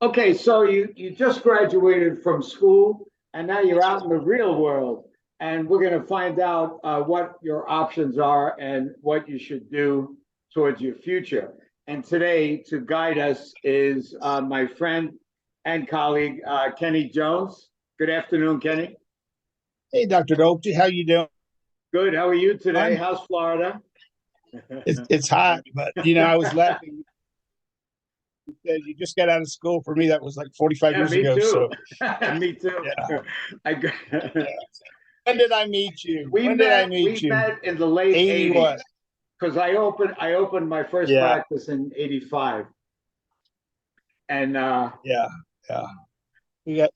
Okay, so you just graduated from school and now you're out in the real world, and we're going to find out what your options are and what you should do towards your future. And today, to guide us, is my friend and colleague Kenny Jones. Good afternoon, Kenny. Hey, Dr. Dolce, how you doing? Good. How are you today? I'm, How's Florida? it's hot, but I was laughing because you just got out of school. For me, that was like 45 Yeah, years me ago. too. So, Me too. yeah, I, yeah. When did I meet you? we When did I met meet we you? met in the late 80 '80s what? because I opened my first Yeah, practice in '85, and yeah, yeah. We got,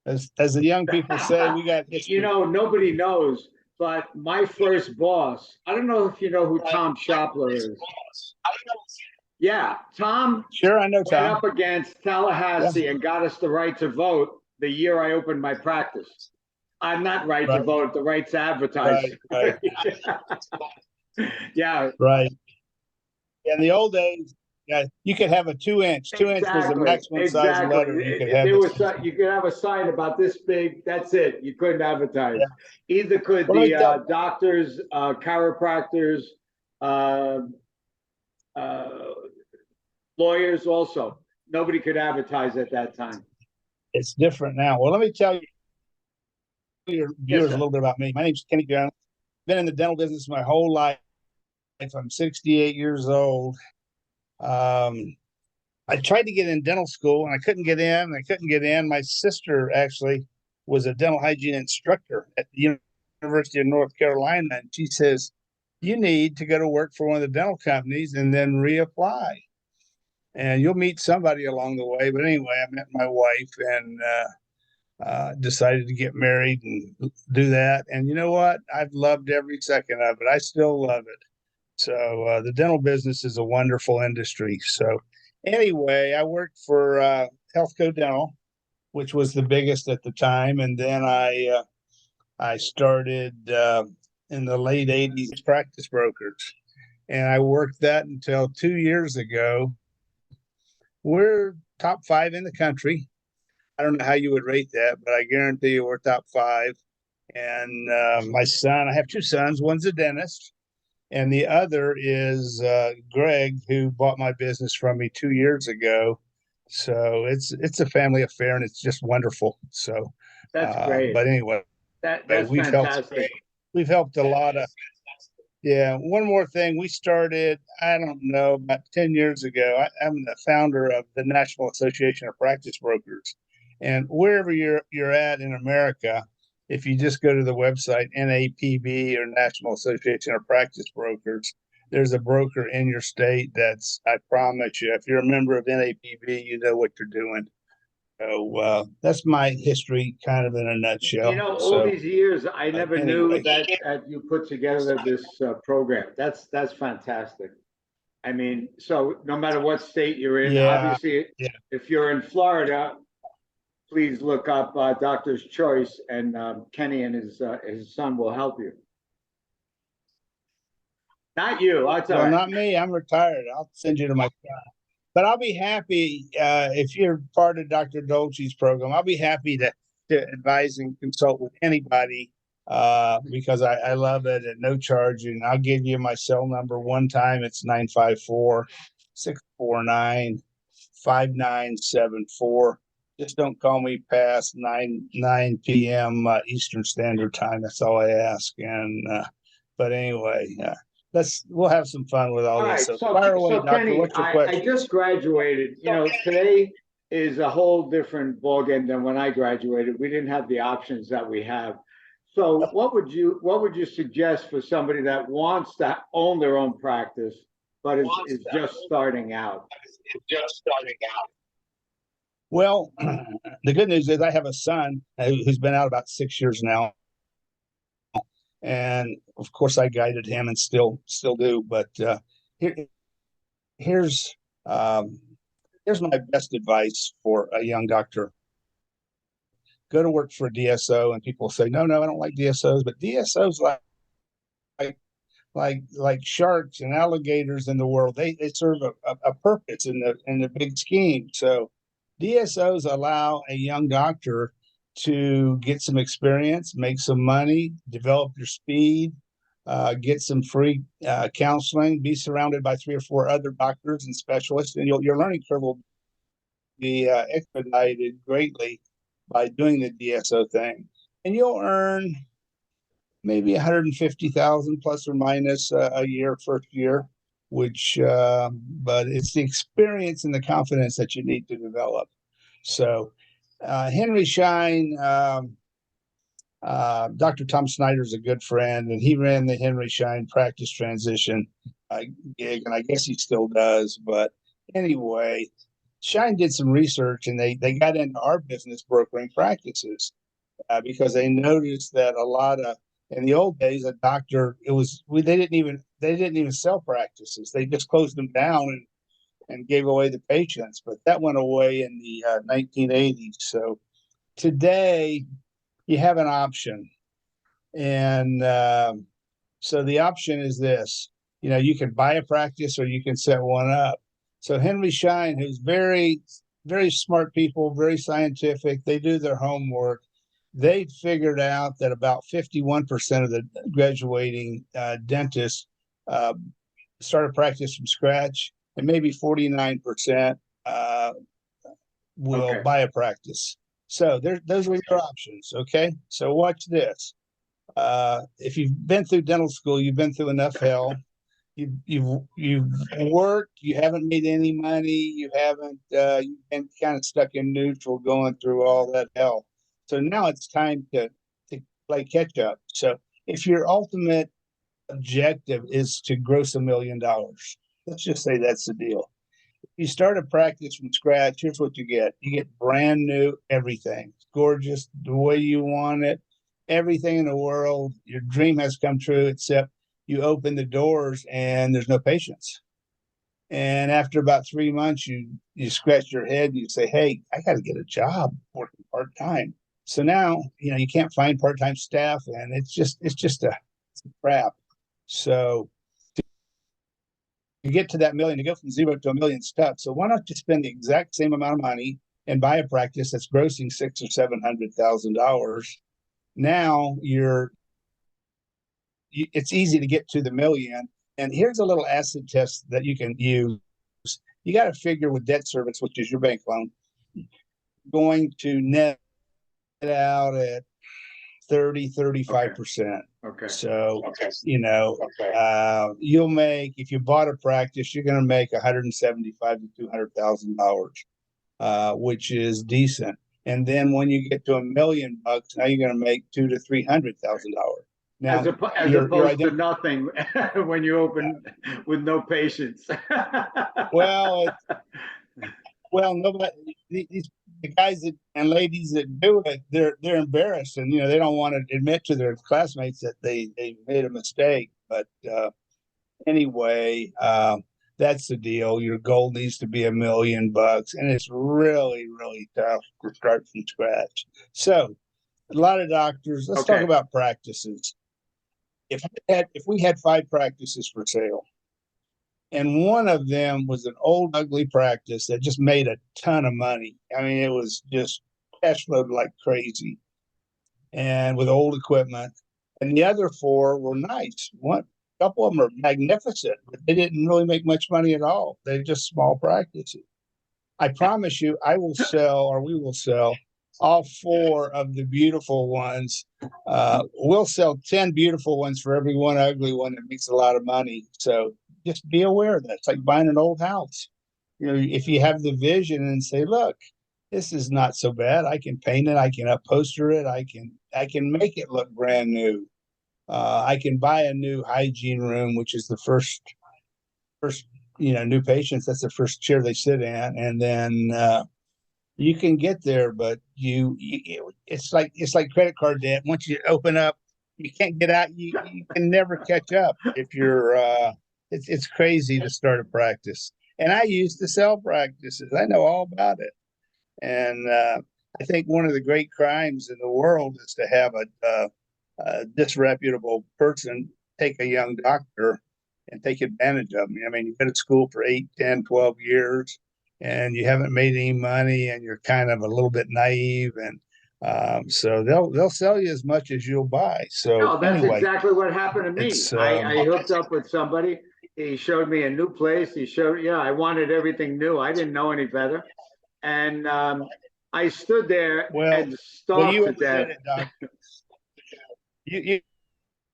as the young people say, we got history. nobody knows, but my first boss. I don't know if you know who Tom Shopler is. Yeah, Tom Sure, I know went Tom. up against Yeah, Tallahassee and got us the right to vote the year I opened my practice. I'm not right to right, vote, the right to advertise. right, Yeah, right. In the old days, yeah, you could have a 2 inch. 2 inch was the exactly, maximum size exactly. letter you could If have. there was you could have a sign about this big. That's it. You couldn't advertise. Yeah. Either could Well, let the me tell. doctors, chiropractors, uh, uh, lawyers. Also, nobody could advertise at that time. It's different now. Well, let me tell your Yes, viewers a sir. little bit about me. My name's Kenny Jones. Been in the dental business my whole life. I'm 68 years old. Um, I tried to get in dental school and I couldn't get in. I couldn't get in. My sister actually was a dental hygiene instructor at the University of North Carolina. And she says, you need to go to work for one of the dental companies and then reapply. And you'll meet somebody along the way. But anyway, I met my wife and decided to get married and do that. And you know what? I've loved every second of it. I still love it. So the dental business is a wonderful industry. So anyway, I worked for Healthco Dental, which was the biggest at the time, and then I started in the late '80s practice brokers, and I worked that until 2 years ago. We're top five in the country. I don't know how you would rate that, but I guarantee you we're top five. And my son, I have two sons. One's a dentist, and the other is Greg, who bought my business from me 2 years ago. So it's a family affair, and it's just wonderful. So, That's great. but anyway, That's we've helped fantastic. a lot of. Yeah, one more thing. We started, I don't know, about 10 years ago. I'm the founder of the National Association of Practice Brokers. And wherever you're at in America, if you just go to the website NAPB or National Association of Practice Brokers, there's a broker in your state that's, I promise you, if you're a member of NAPB, you know what you're doing. So that's my history kind of in a nutshell. All So these years, I never knew anyway, that you put together this program. That's fantastic. I mean, so no matter what state you're in, yeah, obviously, yeah. if you're in Florida, please look up Doctor's Choice, and Kenny and his son will help you. Not you. That's all Well, right. not me. I'm retired. I'll send you to my son. But I'll be happy if you're part of Dr. Dolce's program. I'll be happy to advise and consult with anybody because I love it at no charge. And I'll give you my cell number one time. It's 954-649-5974. Just don't call me past 9 p.m. Eastern Standard Time. That's all I ask. And but anyway, we'll have some fun with all All this. right. So So, fire away, so doctor. Kenny, What's your I question? just graduated. Today is a whole different ballgame than when I graduated. We didn't have the options that we have. So, what would you suggest for somebody that wants to own their own practice, but is just starting out? Well, the good news is I have a son who's been out about 6 years now, and of course I guided him and still do. But here, here's um, here's my best advice for a young doctor: go to work for a DSO. And people say, no, I don't like DSOs, but DSOs like like sharks and alligators in the world. They serve a purpose in the big scheme. So DSOs allow a young doctor to get some experience, make some money, develop your speed, get some free counseling, be surrounded by 3 or 4 other doctors and specialists, and your learning curve will be expedited greatly by doing the DSO thing. And you'll earn maybe 150,000 plus or minus a year, first year, which, but it's the experience and the confidence that you need to develop. So, Henry Schein, Dr. Tom Snyder is a good friend, and he ran the Henry Schein practice transition gig, and I guess he still does. But anyway, Schein did some research, and they got into our business brokering practices because they noticed that a lot of in the old days, a doctor they didn't even sell practices. They just closed them down and gave away the patients. But that went away in the 1980s. So today you have an option, and so the option is this: you can buy a practice or you can set one up. So Henry Schein, who's very very smart people, very scientific, they do their homework. They figured out that about 51% of the graduating dentists uh, start a practice from scratch, and maybe 49% will buy a practice. So those are your options. Okay. So watch this. If you've been through dental school, you've been through enough hell. You've worked, you haven't made any money, you've been kind of stuck in neutral going through all that hell. So now it's time to play catch up. So if your ultimate objective is to gross $1 million, let's just say that's the deal. If you start a practice from scratch, here's what you get. You get brand new everything. It's gorgeous, the way you want it, everything in the world. Your dream has come true, except you open the doors and there's no patients. And after about 3 months, you scratch your head and you say, "Hey, I got to get a job working part time." So now you can't find part time staff, and it's just a crap. So to get to that million, to go from zero to a million steps. So why not just spend the exact same amount of money and buy a practice that's grossing $600,000 or $700,000? Now it's easy to get to the million. And here's a little acid test that you can use. You got to figure with debt service, which is your bank loan, going to net out at 35%. Okay. So, you'll make, if you bought a practice, you're going to make $175,000 to $200,000, which is decent. And then when you get to $1 million, now you're going to make $200,000 to $300,000. Now, as opposed to nothing when you open with no patients. well, nobody. The guys and ladies that do it, they're embarrassed, and they don't want to admit to their classmates that they made a mistake. But anyway, that's the deal. Your goal needs to be $1 million, and it's really really tough to start from scratch. So a lot of doctors. Let's talk about practices. If we had 5 practices for sale, and one of them was an old ugly practice that just made a ton of money. I mean, it was just cash flowed like crazy, and with old equipment. And the other 4 were nice. A couple of them are magnificent, but they didn't really make much money at all. They're just small practices. I promise you, I will sell, or we will sell, all 4 of the beautiful ones. We'll sell 10 beautiful ones for every one ugly one that makes a lot of money. So just be aware of that. It's like buying an old house. If you have the vision and say, "Look, this is not so bad. I can paint it. I can upholster it. I can make it look brand new. I can buy a new hygiene room, which is the first new patients. That's the first chair they sit in, and then you can get there. But it's like credit card debt. Once you open up, you can't get out. You can never catch up if you're. It's crazy to start a practice. And I used to sell practices. I know all about it. And I think one of the great crimes in the world is to have a disreputable person take a young doctor and take advantage of them. I mean, you go to school for 8, 10, 12 years, and you haven't made any money and you're kind of a little bit naive, and so they'll sell you as much as you'll buy. So No, that's anyway, exactly what happened to me. it's I hooked up with somebody. He showed me a new place. Yeah, I wanted everything new. I didn't know any better. And I stood there well, and well, starved you to overdid death. it, Doc. You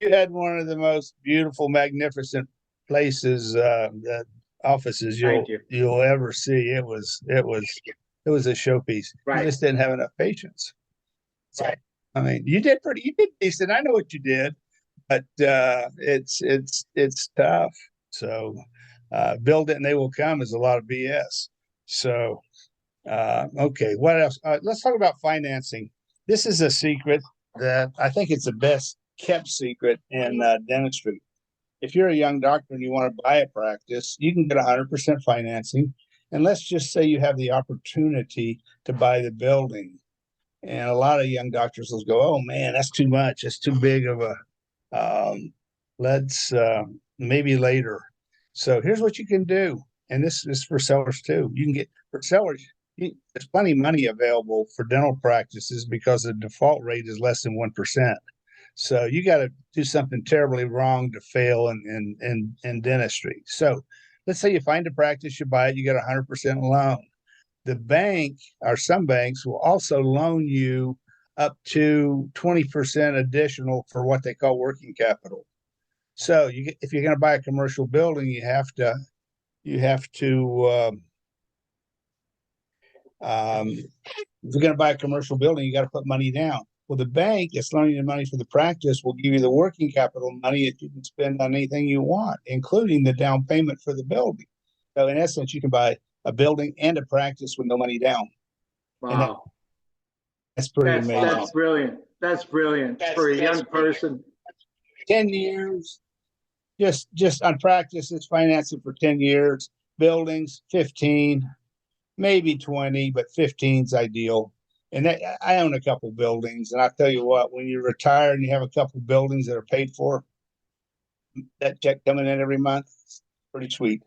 had one of the most beautiful, magnificent places, offices Thank you. you'll ever see. It was a showpiece. You Right. just didn't have enough patience. So, I mean, you did decent. I know what you did, but it's tough. So build it and they will come is a lot of BS. So okay, what else? Let's talk about financing. This is a secret that I think it's the best kept secret in dentistry. If you're a young doctor and you want to buy a practice, you can get 100% financing. And let's just say you have the opportunity to buy the building. And a lot of young doctors will go, "Oh man, that's too much. It's too big of a let's maybe later." So here's what you can do, and this is for sellers too. You can get for sellers. There's plenty of money available for dental practices because the default rate is less than 1%. So you got to do something terribly wrong to fail in dentistry. So let's say you find a practice, you buy it, you get 100% loan. The bank or some banks will also loan you up to 20% additional for what they call working capital. So if you're going to buy a commercial building, if you're going to buy a commercial building, you got to put money down. Well, the bank that's loaning you money for the practice will give you the working capital money that you can spend on anything you want, including the down payment for the building. So in essence, you can buy a building and a practice with no money down. And Wow. that's pretty amazing. That's brilliant. That's brilliant for a young person. 10 years, just on practices, financing for 10 years, buildings, 15, maybe 20, but 15 is ideal. And I own a couple buildings, and I'll tell you what, when you retire and you have a couple buildings that are paid for, that check coming in every month, pretty sweet.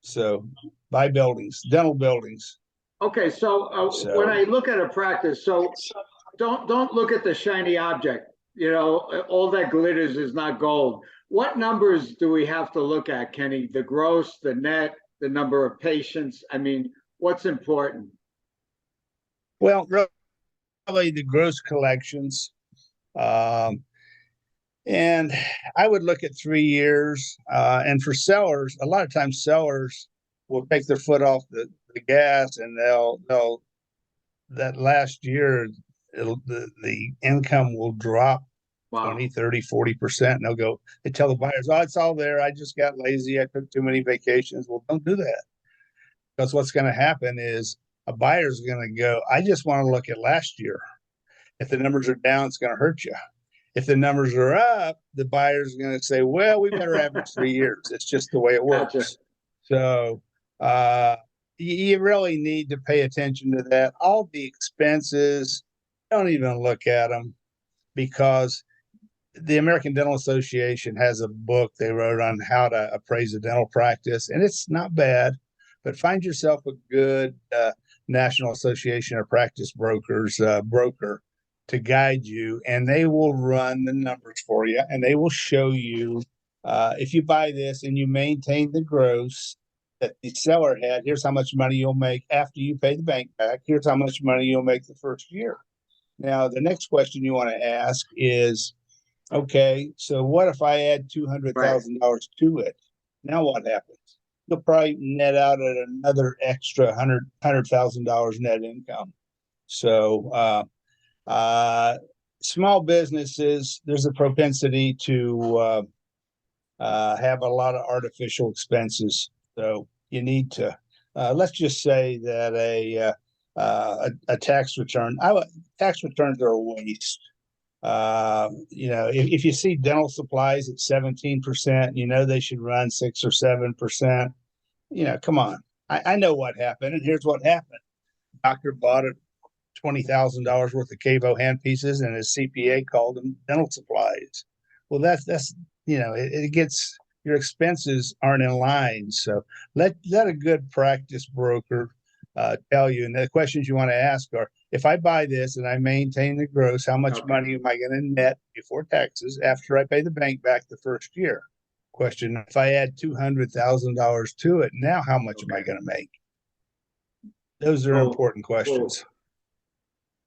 So buy buildings, dental buildings. Okay, so when I look at a practice, so don't look at the shiny object. You know, all that glitters is not gold. What numbers do we have to look at, Kenny? The gross, the net, the number of patients? I mean, what's important? Well, probably the gross collections. Um, and I would look at 3 years. And for sellers, a lot of times sellers will take their foot off the gas, and they'll that last year the income will drop Wow. 20, 30, 40%. And they tell the buyers, "Oh, it's all there. I just got lazy. I took too many vacations." Well, don't do that, because what's going to happen is a buyer's going to go, "I just want to look at last year. If the numbers are down, it's going to hurt you. If the numbers are up, the buyer's going to say, well, we better average 3 years. It's just the way it works." Gotcha. So you really need to pay attention to that. All the expenses, don't even look at them, because the American Dental Association has a book they wrote on how to appraise a dental practice, and it's not bad. But find yourself a good National Association of Practice Brokers broker to guide you, and they will run the numbers for you, and they will show you if you buy this and you maintain the gross that the seller had, here's how much money you'll make after you pay the bank back. Here's how much money you'll make the first year. Now, the next question you want to ask is, okay, so what if I add $200,000 to it? Now what happens? You'll probably net out at another extra $100,000 net income. So small businesses, there's a propensity to have a lot of artificial expenses. So you need to, let's just say that a tax return, tax returns are a waste. If you see dental supplies at 17%, they should run 6 or 7%. Come on. I know what happened, and here's what happened. Doctor bought it $20,000 worth of Cavo handpieces, and his CPA called them dental supplies. Well, that's it gets, your expenses aren't in line. So let a good practice broker tell you. And the questions you want to ask are, if I buy this and I maintain the gross, how much Okay. money am I going to net before taxes after I pay the bank back the first year? Question, if I add $200,000 to it, now how much am I Okay. going to make? Those are Cool. important Cool. questions.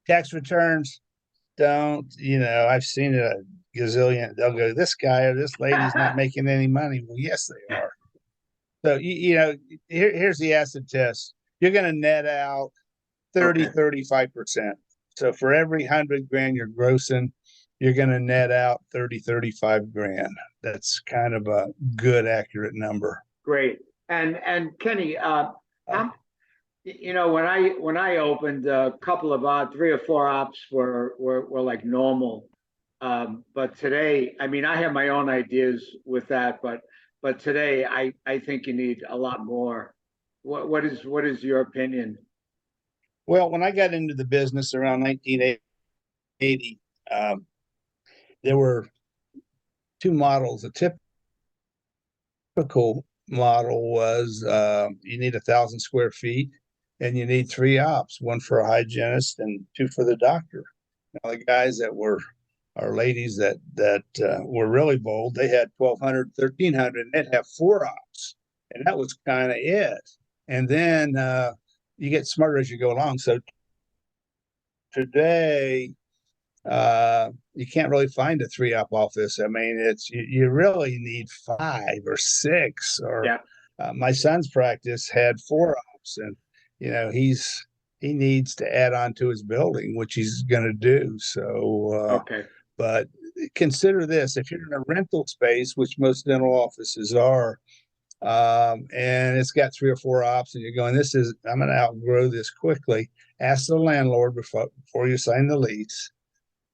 Tax returns, don't, I've seen it a gazillion. They'll go, this guy or this lady's not making any money. Well, yes, they are. So, here's the acid test. You're going to net out 30, Okay. 35%. So for every 100 grand you're grossing, you're going to net out 30, 35 grand. That's kind of a good, accurate number. Great. And Kenny, how, when I opened a couple of 3 or 4 ops were like normal. But today, I mean, I have my own ideas with that, but today I think you need a lot more. What is your opinion? Well, when I got into the business around 1980, there were two models. A typical model was you need 1,000 square feet and you need 3 ops, one for a hygienist and 2 for the doctor. Now, the guys that were, or ladies that were really bold, they had 1,200, 1,300, and they'd have 4 ops, and that was kind of it. And then you get smarter as you go along. So today, you can't really find a 3 op office. I mean, you really need 5 or 6. Or Yeah. my son's practice had 4 ops, and he needs to add on to his building, which he's going to do. So, Okay. but consider this: if you're in a rental space, which most dental offices are, and it's got 3 or 4 ops, and you're going, I'm going to outgrow this quickly. Ask the landlord before you sign the lease.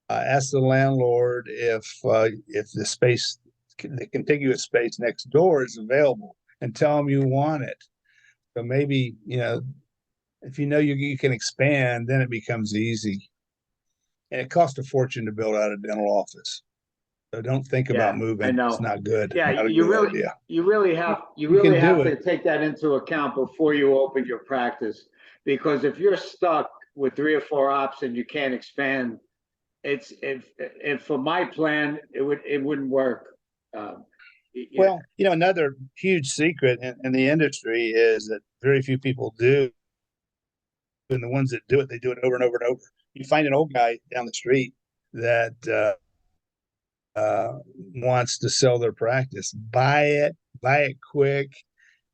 Ask the landlord if the contiguous space next door is available, and tell them you want it. So maybe if you can expand, then it becomes easy. And it costs a fortune to build out a dental office. So don't think about Yeah, I moving. It's know. not good. Yeah, Not a you good really idea. you really have you You really can have do to it. take that into account before you open your practice. Because if you're stuck with 3 or 4 ops and you can't expand, it's if for my plan, it wouldn't work. Um, Well, another huge secret in the industry is that very few people do, and the ones that do it, they do it over and over and over. You find an old guy down the street that wants to sell their practice. Buy it quick,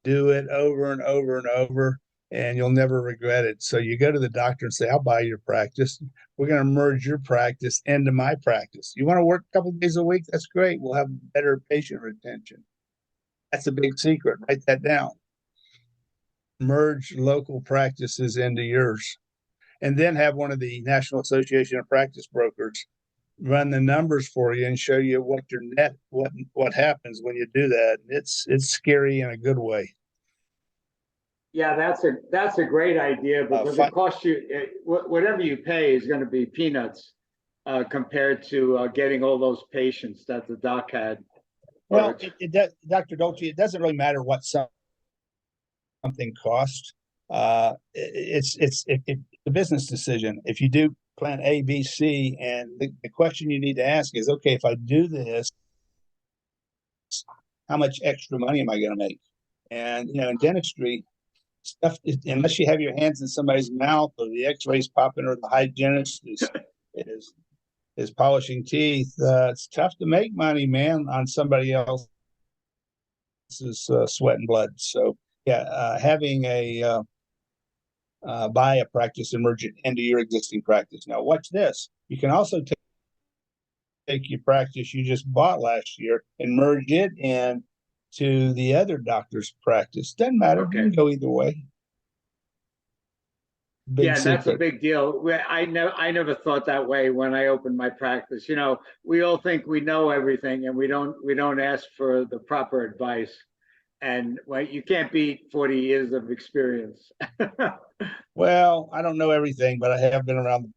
do it over and over and over, and you'll never regret it. So you go to the doctor and say, I'll buy your practice. We're going to merge your practice into my practice. You want to work a couple of days a week? That's great. We'll have better patient retention. That's a big secret. Write that down. Merge local practices into yours, and then have one of the National Association of Practice Brokers run the numbers for you and show you what happens when you do that. It's scary in a good way. Yeah, that's a great idea because it costs you whatever you pay is going to be peanuts compared to getting all those patients that the doc had. Well, it does, Dr. Dolce. It doesn't really matter what something costs. It's a business decision. If you do plan A, B, C, and the question you need to ask is, okay, if I do this, how much extra money am I going to make? And in dentistry, stuff unless you have your hands in somebody's mouth or the X-rays popping or the hygienist is is polishing teeth, it's tough to make money, man, on somebody else's sweat and blood. So yeah, having a buy a practice and merge it into your existing practice. Now, watch this. You can also take your practice you just bought last year and merge it in to the other doctor's practice. Doesn't matter. You Okay. can go either way. Big Yeah, and that's a secret. big deal. I never thought that way when I opened my practice. We all think we know everything, and we don't ask for the proper advice. And well, you can't beat 40 years of experience. Well, I don't know everything, but I have been around the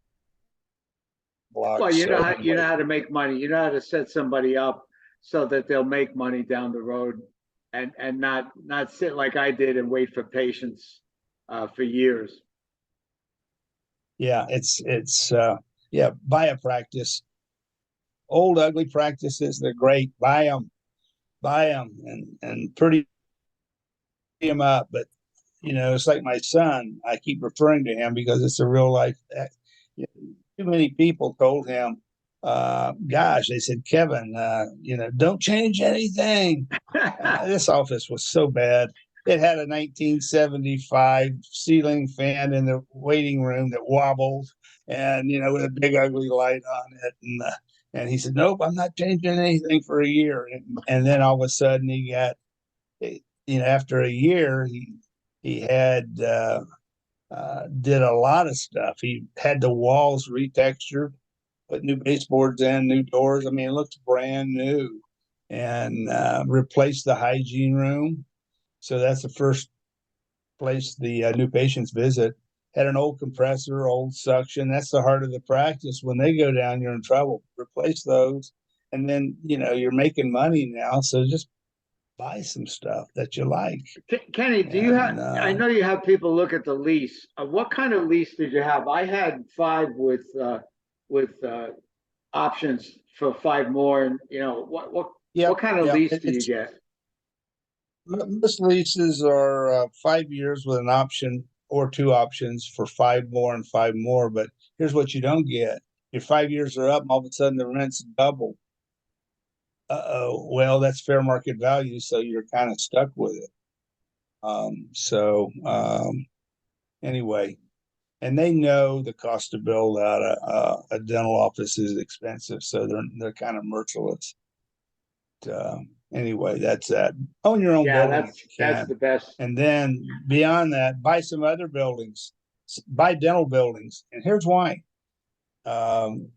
block. Well, So you know anyway, how to make money. You know how to set somebody up so that they'll make money down the road, and not sit like I did and wait for patients. for years. Yeah, yeah, buy a practice. Old ugly practices, they're great. Buy them, and pretty them up. But it's like my son. I keep referring to him because it's a real life. Too many people told him, "Gosh," they said, "Kevin, don't change anything." This office was so bad. It had a 1975 ceiling fan in the waiting room that wobbled, and with a big ugly light on it. And he said, "Nope, I'm not changing anything for a year." And then all of a sudden, he got, after a year, he had did a lot of stuff. He had the walls retextured, put new baseboards in, new doors. I mean, it looks brand new, and replaced the hygiene room. So that's the first place the new patients visit. Had an old compressor, old suction. That's the heart of the practice. When they go down, you're in trouble. Replace those. And then, you're making money now. So just buy some stuff that you like. Kenny, do you have? And I know you have people look at the lease. What kind of lease did you have? I had 5 with options for 5 more, and yeah, what kind of yeah. lease do you get? Most leases are 5 years with an option or 2 options for 5 more and 5 more. But here's what you don't get: your 5 years are up, and all of a sudden the rent's double. Well, that's fair market value, so you're kind of stuck with it. Anyway, and they know the cost to build out a dental office is expensive, so they're kind of merciless. Anyway, that's that. Own your own Yeah, building if that's you that's can, the best. and then beyond that, buy some other buildings, buy dental buildings. And here's why. Um,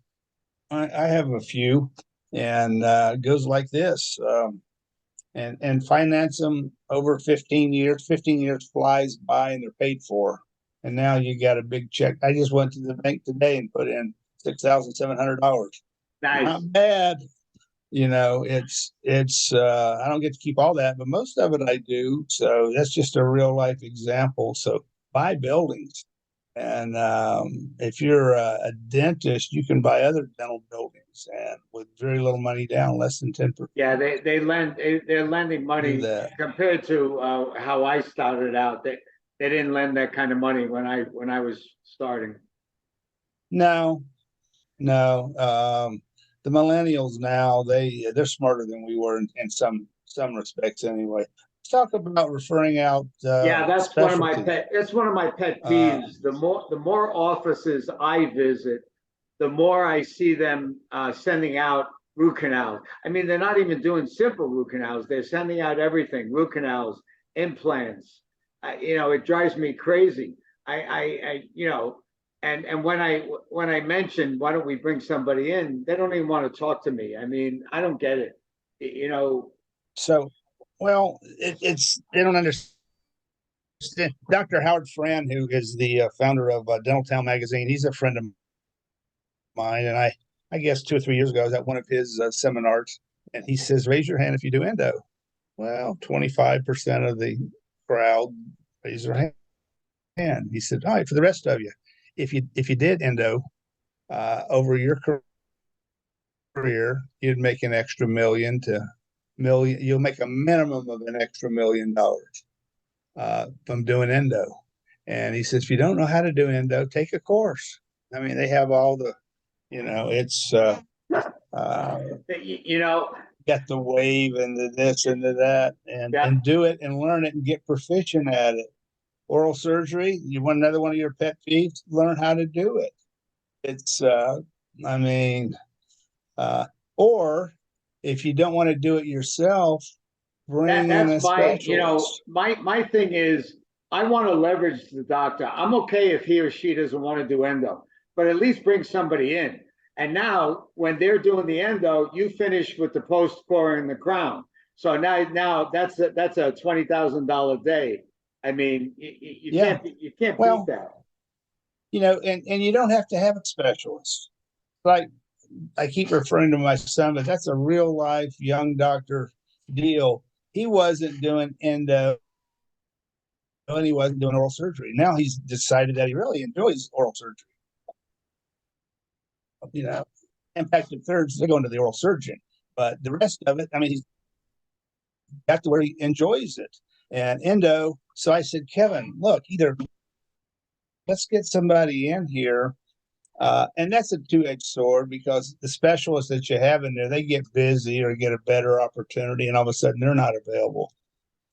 I have a few, and it goes like this. And finance them over 15 years. 15 years flies by and they're paid for. And now you got a big check. I just went to the bank today and put in $6,700. Nice. Not bad. It's I don't get to keep all that, but most of it I do. So that's just a real life example. So buy buildings. And if you're a dentist, you can buy other dental buildings and with very little money down, less than 10%. Yeah, they're lending Do money that. compared to how I started out. They didn't lend that kind of money when I was starting. No, no. The millennials now they're smarter than we were in some respects anyway. Let's talk about referring out Yeah, specialty. that's one of my pet Uh, peeves. The more offices I visit, the more I see them sending out root canals. I mean, they're not even doing simple root canals. They're sending out everything: root canals, implants. It drives me crazy. And when I mention why don't we bring somebody in, they don't even want to talk to me. I mean, I don't get it. You know, so, well, it's they don't understand. Dr. Howard Friend, who is the founder of Dental Town magazine, he's a friend of mine, and I guess 2 or 3 years ago I was at one of his seminars, and he says, "Raise your hand if you do endo." Well, 25% of the crowd raise their hand. He said, "All right, for the rest of you, if you did endo over your career, you'd make an extra million to million. You'll make a minimum of an extra $1 million from doing endo." And he says, if you don't know how to do endo, take a course. I mean, they have all the, it's you know, got the wave and the this and the that, and yeah, and do it and learn it and get proficient at it. Oral surgery, you want another one of your pet peeves? Learn how to do it. It's, I mean, uh, or if you don't want to do it yourself, bring in that's a specialist. my thing is I want to leverage the doctor. I'm okay if he or she doesn't want to do endo, but at least bring somebody in. And now when they're doing the endo, you finish with the post core and the crown. So now that's a $20,000 day. I mean, Yeah. you can't beat Well, that. and you don't have to have a specialist. Like I keep referring to my son, but that's a real life young doctor deal. He wasn't doing endo and he wasn't doing oral surgery. Now he's decided that he really enjoys oral surgery. You know, impacted thirds, they're going to the oral surgeon. But the rest of it, I mean, he's got to where he enjoys it. And endo, so I said, Kevin, look, either let's get somebody in here. And that's a two-edged sword because the specialists that you have in there, they get busy or get a better opportunity, and all of a sudden they're not available.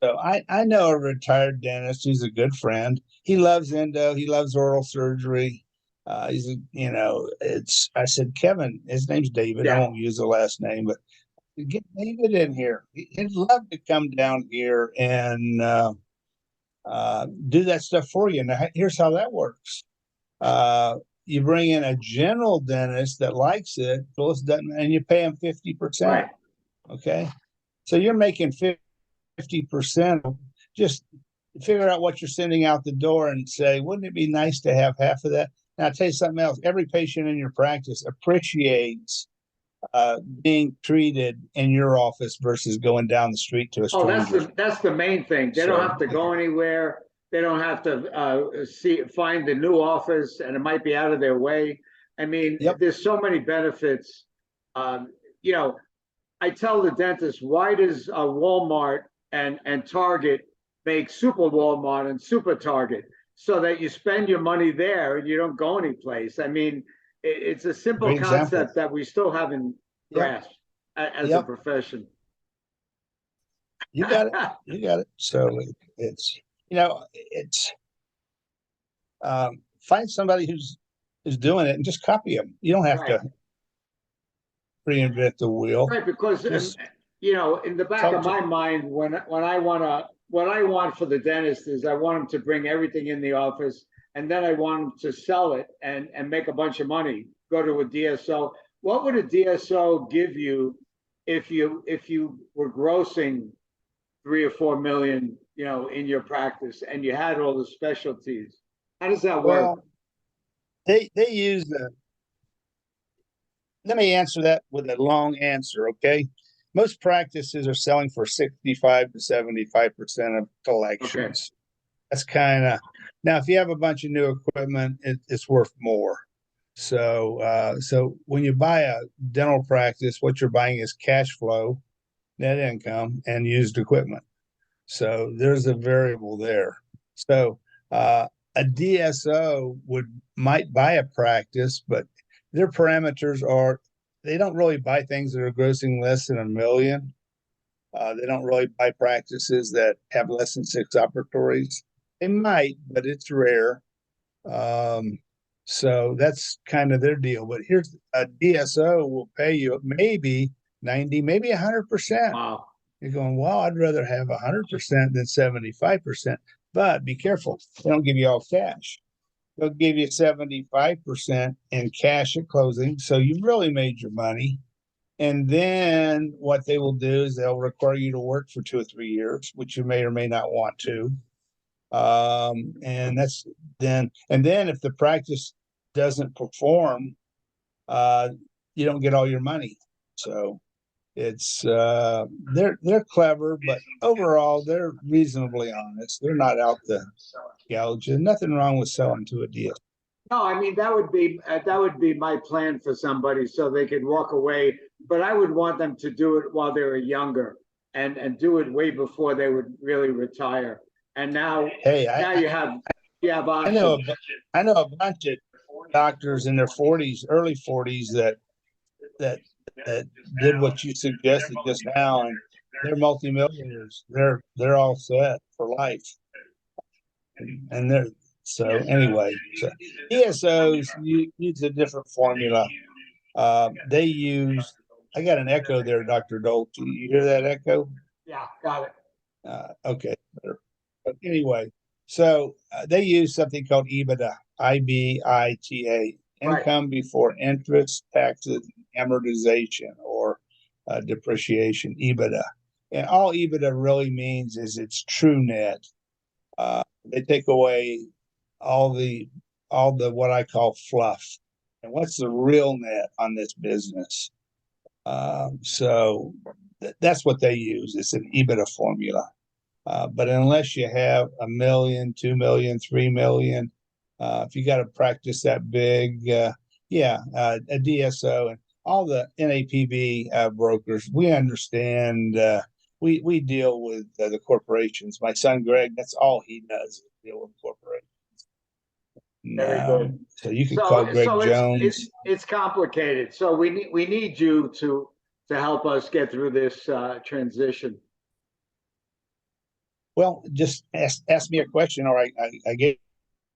So I know a retired dentist who's a good friend. He loves endo. He loves oral surgery. I said, Kevin, his name's David. I Yeah. won't use the last name, but get David in here. He'd love to come down here and do that stuff for you. Now, here's how that works. You bring in a general dentist that likes it, Phyllis doesn't, and you pay him 50%. Right. Okay. So you're making 50%. Just figure out what you're sending out the door and say, wouldn't it be nice to have half of that? Now, I'll tell you something else. Every patient in your practice appreciates being treated in your office versus going down the street to a Oh, stranger. that's the main thing. They don't have to go anywhere. They don't have to find the new office, and it might be out of their way. I mean, Yep. there's so many benefits. You know, I tell the dentist, why does Walmart and Target make Super Walmart and Super Target so that you spend your money there and you don't go anyplace? I mean, it's a simple Great example. concept that we still haven't Yep. grasped as a Yep. profession. You got it. You got it. So it's find somebody who's doing it and just copy them. You don't have Right. to reinvent the wheel. Right, because Just in the back talk of to- my mind, when I what I want for the dentist is I want him to bring everything in the office, and then I want him to sell it and make a bunch of money. Go to a DSO. What would a DSO give you if you were grossing 3 or 4 million, in your practice, and you had all the specialties? How does that work? Well, they use the. Let me answer that with a long answer, okay? Most practices are selling for 65 to 75% of collections. Okay. That's kind of now. If you have a bunch of new equipment, it's worth more. So when you buy a dental practice, what you're buying is cash flow, net income, and used equipment. So there's a variable there. So a DSO might buy a practice, but their parameters are they don't really buy things that are grossing less than $1 million. They don't really buy practices that have less than 6 operatories. They might, but it's rare. So that's kind of their deal. But here's a DSO will pay you maybe 90, maybe 100%. Wow. You're going, well, I'd rather have 100% than 75%. But be careful. They don't give you all cash. They'll give you 75% in cash at closing. So you've really made your money. And then what they will do is they'll require you to work for 2 or 3 years, which you may or may not want to. And then if the practice doesn't perform, you don't get all your money. So it's they're clever, but overall they're reasonably honest. They're not out to gouge. There's nothing wrong with selling to a deal. No, I mean that would be my plan for somebody so they could walk away. But I would want them to do it while they were younger and do it way before they would really retire. And now, you have options. I know a bunch of doctors in their 40s, early 40s that did what you suggested just now, and they're multimillionaires. They're all set for life, and they're so anyway. So DSOs use a different formula. They use. I got an echo there, Dr. Dolt. You hear that echo? Yeah, got it. Okay, but anyway, so they use something called EBITDA, IBITA, income before interest, taxes, amortization, or depreciation, EBITDA. And all EBITDA really means is it's true net. They take away all the what I call fluff. And what's the real net on this business? So that's what they use. It's an EBITDA formula. But unless you have 1 million, 2 million, 3 million, if you got to practice that big, a DSO and all the NAPB brokers, we understand. We deal with the corporations. My son Greg, that's all he does is deal with corporations. Very good. So you can call Greg Jones. It's complicated. So we need you to help us get through this transition. Well, just ask me a question. All right, I gave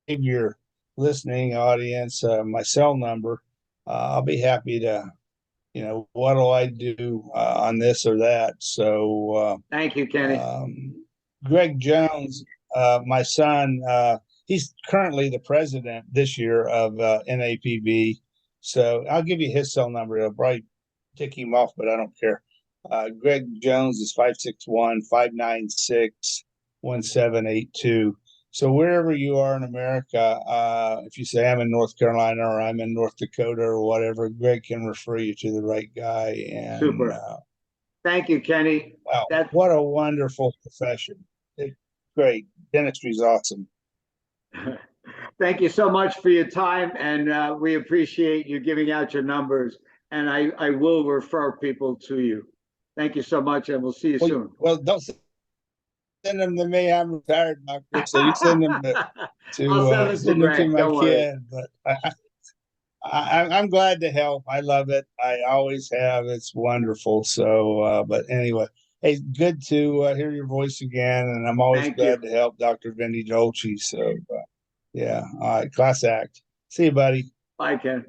your listening audience my cell number. I'll be happy to, what do I do on this or that? So thank you, Kenny. Greg Jones, my son, he's currently the president this year of NAPB. So I'll give you his cell number. It'll probably tick him off, but I don't care. Greg Jones is 561-596-1782. So wherever you are in America, if you say I'm in North Carolina or I'm in North Dakota or whatever, Greg can refer you to the right guy. And super. Thank you, Kenny. Wow, what a wonderful profession. It's great. Dentistry is awesome. Thank you so much for your time, and we appreciate you giving out your numbers. And I will refer people to you. Thank you so much, and we'll see you soon. Well, don't send them to me. I'm retired, doctor. So you send them to my kid. But I'm glad to help. I love it. I always have. It's wonderful. So, but anyway, hey, good to hear your voice again, and I'm always glad to help Dr. Vindy Dolce. So, yeah, all right, class act. See you, buddy. Bye, Ken.